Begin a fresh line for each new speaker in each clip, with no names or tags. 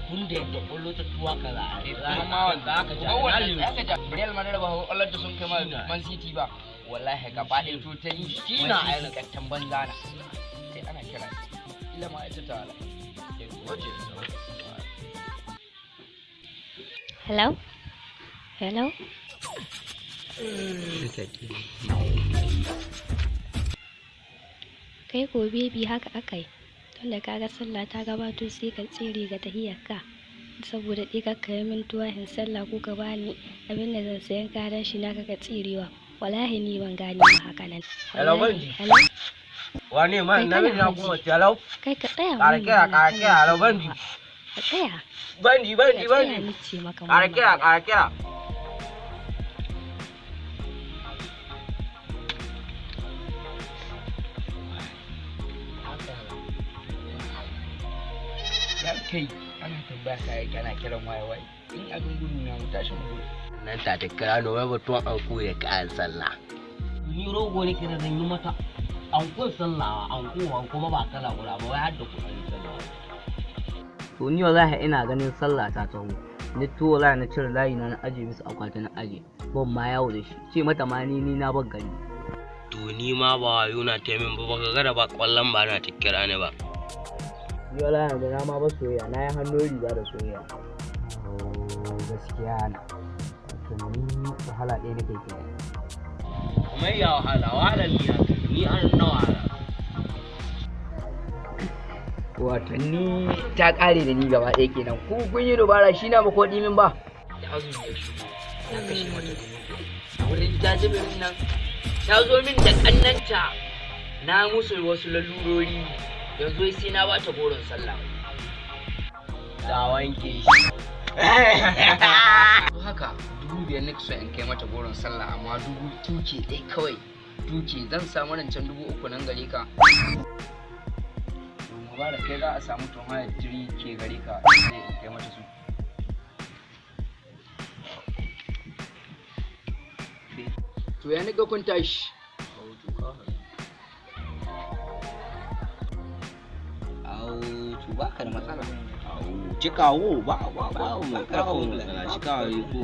kun da yadda kullu ta tuwa kaza
amma wanda aka ja Real Madrid ba Allah da sun kai Man City ba wallahi gaba ɗaya totally
shi na ayyukan
kattan banza na sai ana kira illa ma ita ta ala
Hello? Hello? Kai ko baby haka akai. Tunda kaga sallah ta gabato sai ka tsere ga tahiyarka. Saboda dai ka kai min tuwahin sallah ko ka bani abin da zan sayan karan shi naka ka tsirewa. Wallahi ni ban gane ba haka nan.
Hello banji.
Hello?
Wane ma na bin na kuma talau.
Kai ka tsaya.
Kara kira hello banji.
Ka tsaya.
Banji. Kara kira.
ya kai ana tambaya kai kana kiran waye in abin gudu na mu tashi mu gudu
nan ta kira no wai batun an koyi kayan sallah ni rogo ne kira zan yi mata an ko sallah an kuma ba kala guda ba wai har da kuɗin sallah to ni wallahi ina ganin sallah ta taho ni to wallahi na cire layi na aje musu akwati na aje ban ma yawo da shi ce mata ma ni na bar gani to ni ma ba wayo na taimin ba ka ga da ba kwallon ba na tikkira ne ba ni wallahi yanzu na ma ba soyayya na yi hannu riga da soyayya gaskiya na to ni wahala ɗaya nake ke kuma ya wahala ni an na wahala
wato ni ta kare da ni gaba ɗaya kenan ku kun yi dubara shi na ba ko dimin ba ta zo ne shi na kashe mata wurin jajibin nan ta zo min da kannanta na musu wasu lalurori yanzu sai na bata goron sallah
da wanke shi
haka 5,000 nake so in kai mata goron sallah amma 2,000 ɗaya kawai 2,000 zan samu rancen 3,000 nan gare ka ba da kai za a samu tun haya 3K gare ka sai in kai mata su to ya niga kun tashi
to ba ka da matsala cikawo ba mu kawo matsala cikawo yi ko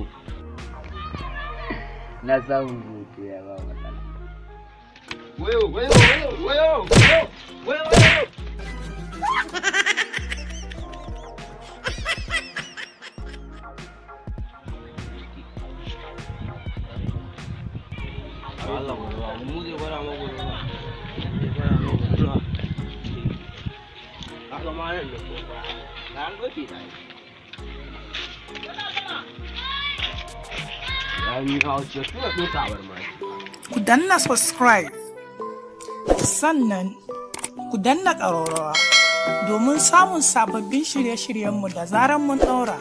na samu hutu ya ba matsala wayo
Allah mu zai bara mu gudu
Ku danna subscribe sannan ku danna ƙararrawa domin samun sababbin shirye-shiryenmu da zaran mun ɗaura.